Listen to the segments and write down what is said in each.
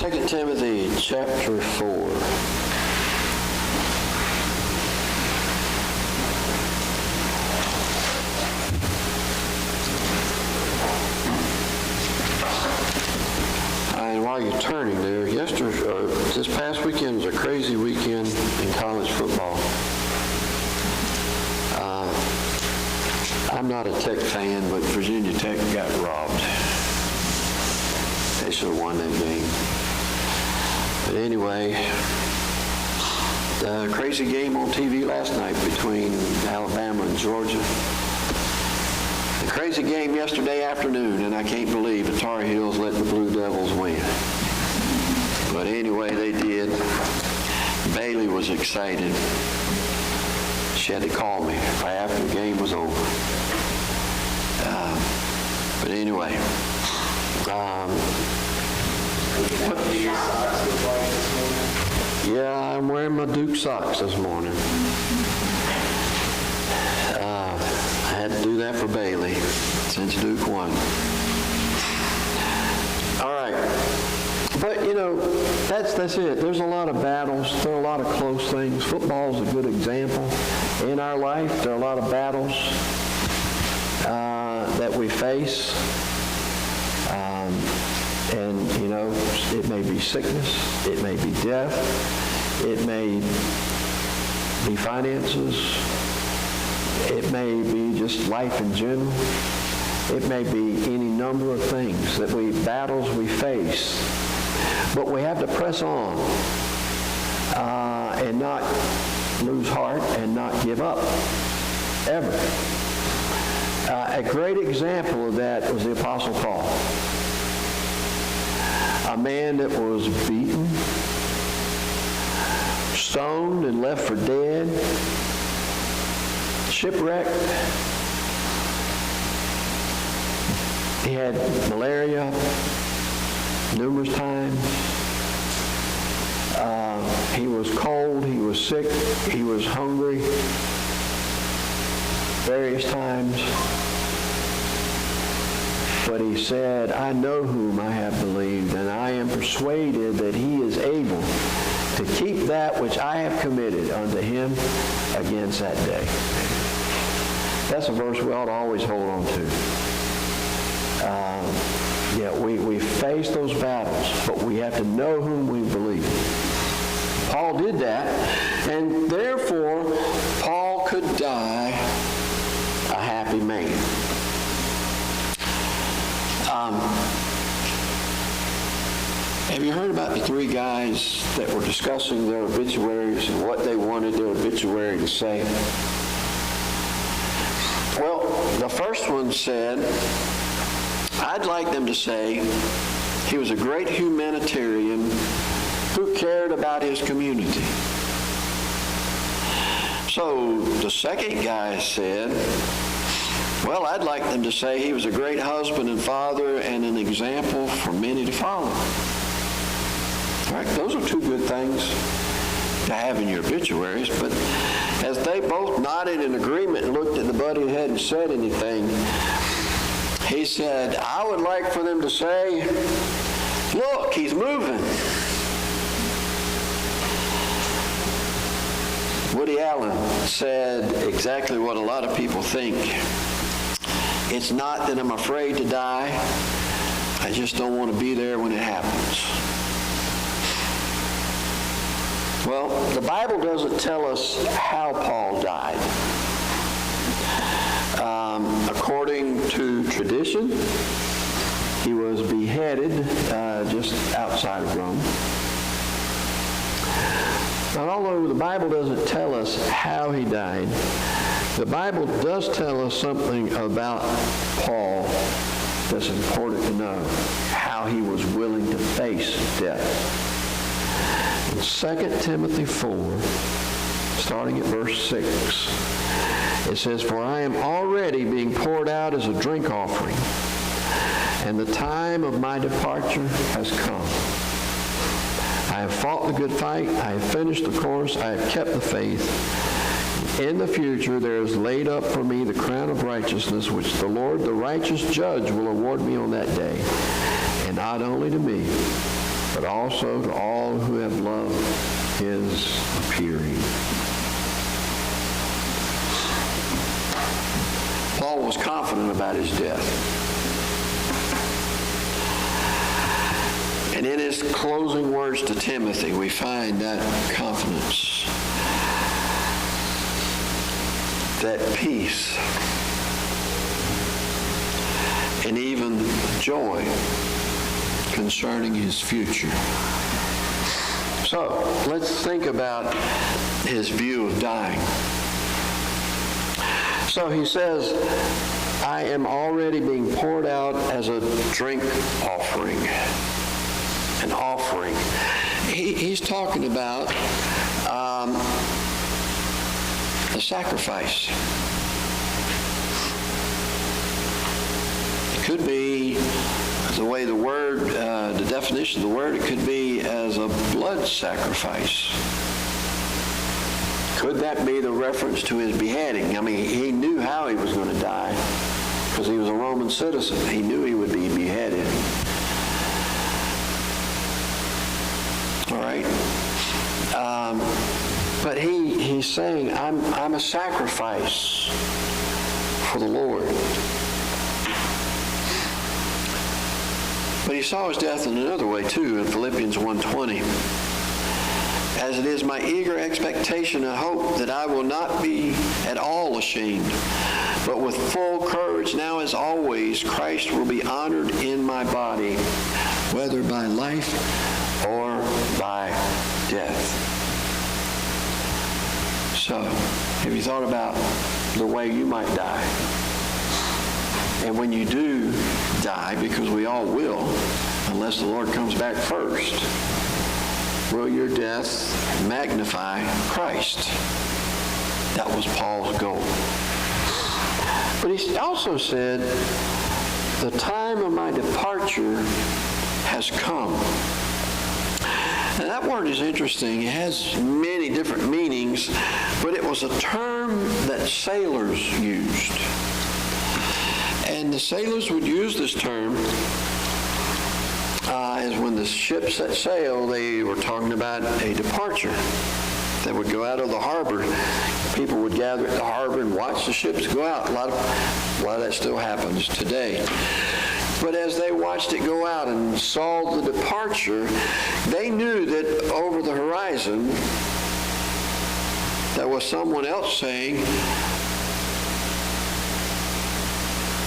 2 Timothy chapter 4. And while you're turning there, this past weekend was a crazy weekend in college football. I'm not a Tech fan, but Virginia Tech got robbed. They should have won that game. But anyway, the crazy game on TV last night between Alabama and Georgia. The crazy game yesterday afternoon, and I can't believe the Tar Heels let the Blue Devils win. But anyway, they did. Bailey was excited. She had to call me right after the game was over. But anyway, yeah, I'm wearing my Duke socks this morning. I had to do that for Bailey since Duke won. All right. But, that's it. There's a lot of battles. There are a lot of close things. Football is a good example. In our life, there are a lot of battles that we face. It may be sickness. It may be death. It may be finances. It may be just life in general. It may be any number of things battles we face. But we have to press on and not lose heart and not give up, ever. A great example of that was the Apostle Paul. A man that was beaten, stoned and left for dead, shipwrecked. He had malaria numerous times. He was cold, he was sick, he was hungry various times. But he said, I know whom I have believed, and I am persuaded that he is able to keep that which I have committed unto him against that day. That's a verse we ought to always hold on to. We face those battles, but we have to know whom we believe. Paul did that, and therefore Paul could die a happy man. Have you heard about the three guys that were discussing their obituaries and what they wanted their obituary to say? Well, the first one said, I'd like them to say he was a great humanitarian who cared about his community. So the second guy said, well, I'd like them to say he was a great husband and father and an example for many to follow. All right, those are two good things to have in your obituaries, but as they both nodded in agreement and looked at the buddy who hadn't said anything, he said, I would like for them to say, look, he's moving. Woody Allen said exactly what a lot of people think. It's not that I'm afraid to die. I just don't want to be there when it happens. Well, the Bible doesn't tell us how Paul died. According to tradition, he was beheaded just outside of Rome. Now, although the Bible doesn't tell us how he died, the Bible does tell us something about Paul that's important to know, how he was willing to face death. In 2 Timothy 4, starting at verse 6, it says, For I am already being poured out as a drink offering, and the time of my departure has come. I have fought the good fight, I have finished the course, I have kept the faith. In the future there is laid up for me the crown of righteousness, which the Lord, the righteous judge, will award me on that day, and not only to me, but also to all who have loved his appearing. Paul was confident about his death. And in his closing words to Timothy, we find that confidence, that peace, and even joy concerning his future. So, let's think about his view of dying. So he says, I am already being poured out as a drink offering. An offering. He's talking about a sacrifice. It could be the way the word, the definition of the word, it could be as a blood sacrifice. Could that be the reference to his beheading? I mean, he knew how he was going to die because he was a Roman citizen. He knew he would be beheaded. All right? But he's saying, I'm a sacrifice for the Lord. But he saw his death in another way too, in Philippians 1:20. As it is my eager expectation and hope that I will not be at all ashamed, but with full courage now as always, Christ will be honored in my body, whether by life or by death. So, have you thought about the way you might die? And when you do die, because we all will, unless the Lord comes back first, will your death magnify Christ? That was Paul's goal. But he also said, the time of my departure has come. Now that word is interesting. It has many different meanings, but it was a term that sailors used. And the sailors would use this term as when the ship set sail, they were talking about a departure. They would go out of the harbor. People would gather at the harbor and watch the ships go out. A lot of that still happens today. But as they watched it go out and saw the departure, they knew that over the horizon there was someone else saying,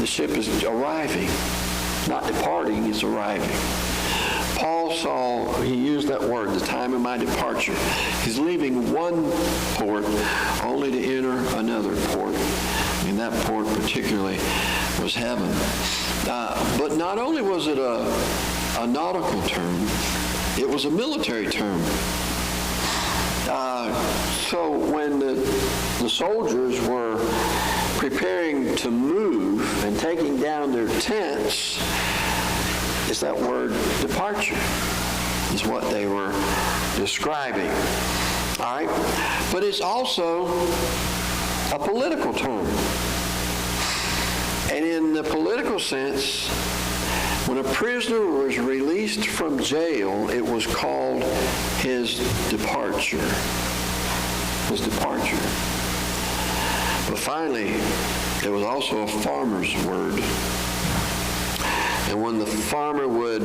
the ship is arriving. Not departing, it's arriving. Paul he used that word, the time of my departure. He's leaving one port only to enter another port. And that port particularly was heaven. But not only was it a nautical term, it was a military term. So when the soldiers were preparing to move and taking down their tents, is that word departure is what they were describing. All right? But it's also a political term. And in the political sense, when a prisoner was released from jail, it was called his departure. His departure. But finally, it was also a farmer's word. And when the farmer would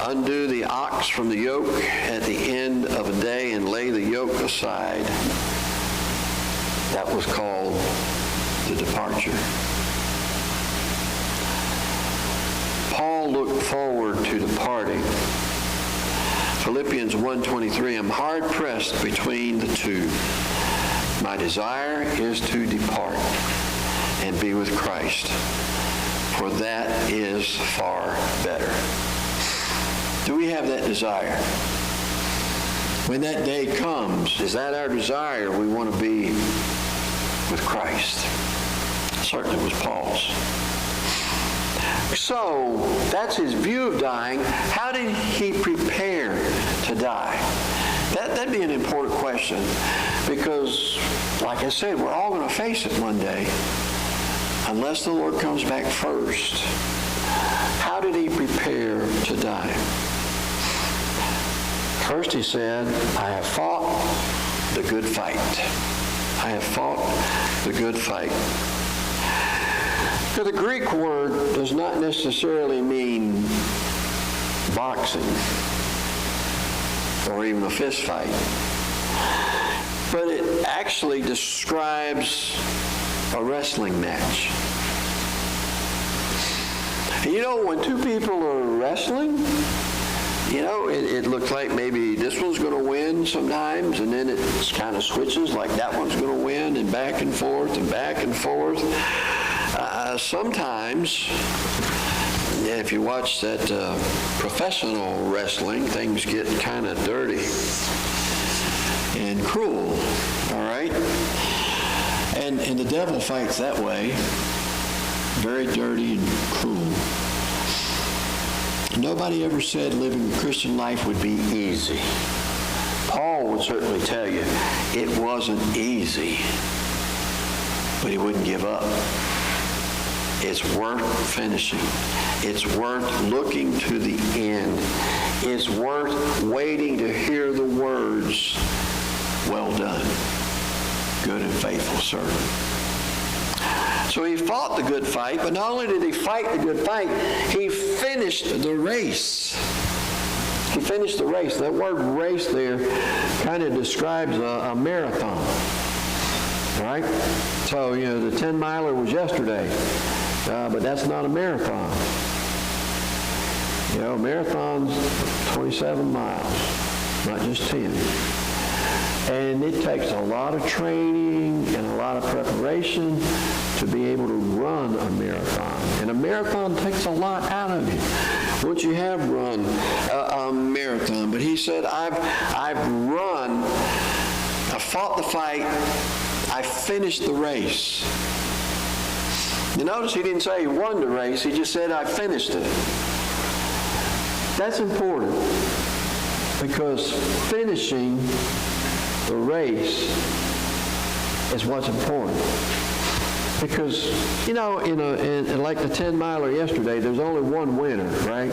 undo the ox from the yoke at the end of a day and lay the yoke aside, that was called the departure. Paul looked forward to departing. Philippians 1:23, I'm hard pressed between the two. My desire is to depart and be with Christ, for that is far better. Do we have that desire? When that day comes, is that our desire? We want to be with Christ. Certainly was Paul's. So, that's his view of dying. How did he prepare to die? That'd be an important question, because, like I said, we're all going to face it one day, unless the Lord comes back first. How did he prepare to die? he said, I have fought the good fight. I have fought the good fight. Now, the Greek word does not necessarily mean boxing or even a fist fight, but it actually describes a wrestling match. You know, when two people are wrestling, you know, it looks like maybe this one's going to win sometimes, and then it kind of switches, like that one's going to win, and back and forth and back and forth. Sometimes, if you watch that professional wrestling, things get kind of dirty and cruel, all right? And the devil fights that way, very dirty and cruel. Nobody ever said living a Christian life would be easy. Paul would certainly tell you it wasn't easy, but he wouldn't give up. It's worth finishing. It's worth looking to the end. It's worth waiting to hear the words, well done, good and faithful servant. So he fought the good fight, but not only did he fight the good fight, he finished the race. He finished the race. That word race there kind of describes a marathon. All right? So, you know, the 10-miler was yesterday, but that's not a marathon. You know, marathon's 27 miles, not just 10. And it takes a lot of training and a lot of preparation to be able to run a marathon. And a marathon takes a lot out of you once you have run a marathon. But he said, I've fought the fight, I finished the race. You notice he didn't say he won the race, he just said, I finished it. That's important, because finishing the race is what's important. Because, you know, in like the 10-miler yesterday, there's only one winner, right?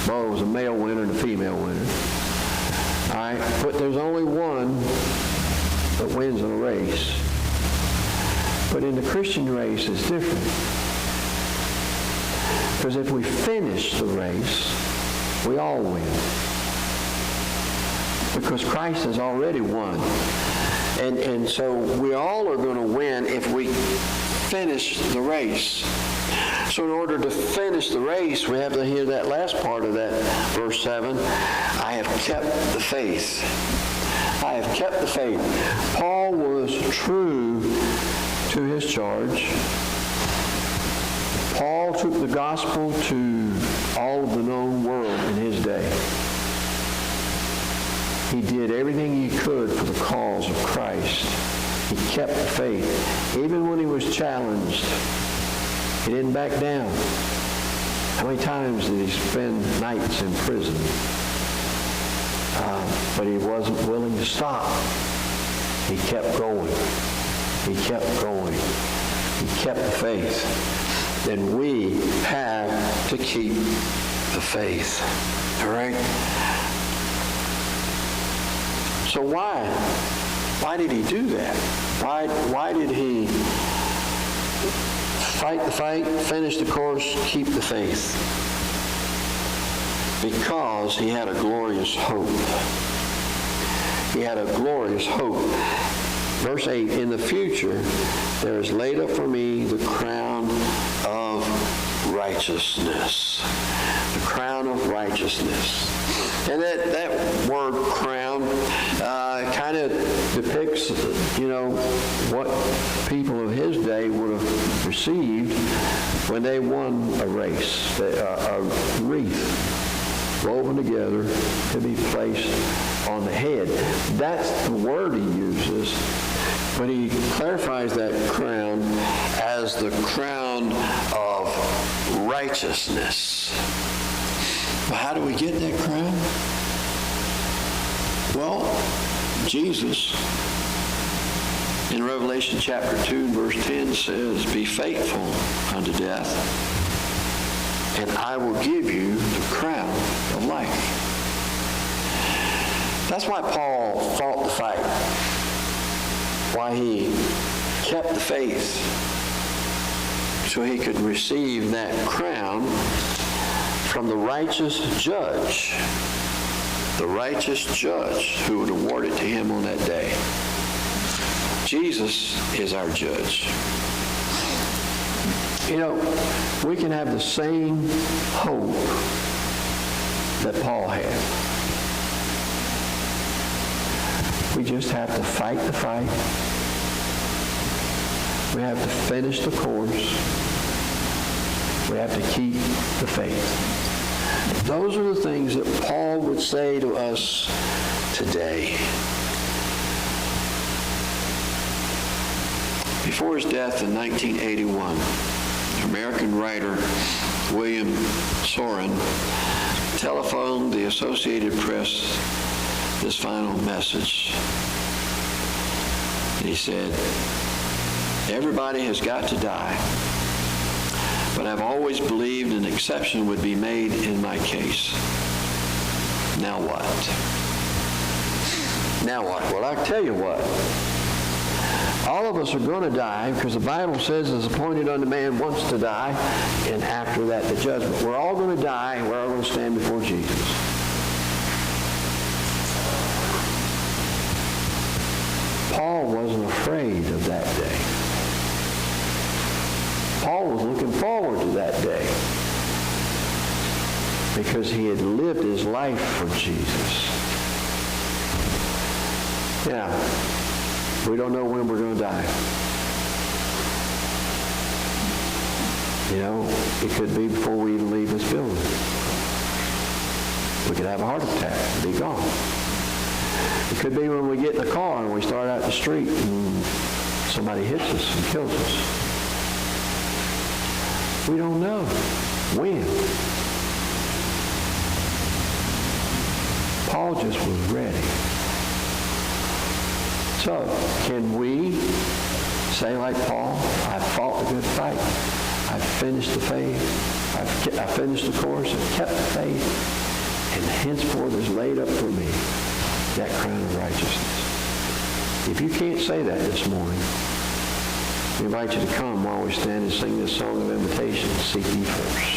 Well, it was a male winner and a female winner. All right? But there's only one that wins in a race. But in the Christian race, it's different. Because if we finish the race, we all win. Because Christ has already won. And so we all are going to win if we finish the race. So in order to finish the race, we have to hear that last part of that verse 7. I have kept the faith. I have kept the faith. Paul was true to his charge. Paul took the gospel to all of the known world in his day. He did everything he could for the cause of Christ. He kept the faith. Even when he was challenged, he didn't back down. How many times did he spend nights in prison? But he wasn't willing to stop. He kept going. He kept going. He kept the faith. Then we have to keep the faith. All right? So why? Why did he do that? Why did he fight the fight, finish the course, keep the faith? Because he had a glorious hope. He had a glorious hope. Verse 8, in the future, there is laid up for me the crown of righteousness. The crown of righteousness. And that word crown kind of depicts, you know, what people of his day would have received when they won a race. A wreath woven together to be placed on the head. That's the word he uses, but he clarifies that crown as the crown of righteousness. Well, how do we get that crown? Well, Jesus, in Revelation chapter 2, verse 10 says, be faithful unto death, and I will give you the crown of life. That's why Paul fought the fight. Why he kept the faith. So he could receive that crown from the righteous judge. The righteous judge who would award it to him on that day. Jesus is our judge. You know, we can have the same hope that Paul had. We just have to fight the fight. We have to finish the course. We have to keep the faith. Those are the things that Paul would say to us today. Before his death in 1981, American writer William Sorin telephoned the Associated Press this final message. And he said, "Everybody has got to die, but I've always believed an exception would be made in my case. Now what?" Now what? Well, I'll tell you what. All of us are going to die because the Bible says it's appointed unto man once to die, and after that the judgment. We're all going to die, and we're all going to stand before Jesus. Paul wasn't afraid of that day. Paul was looking forward to that day because he had lived his life for Jesus. Yeah, we don't know when we're going to die. You know, it could be before we even leave this building. We could have a heart attack and be gone. It could be when we get in the car and we start out the street and somebody hits us and kills us. We don't know when. Paul just was ready. So, can we say like Paul, I fought a good fight. I finished the faith. I finished the course and kept the faith. And henceforth is laid up for me that crown of righteousness. If you can't say that this morning, we invite you to come while we stand and sing this song of invitation, Seek Ye First.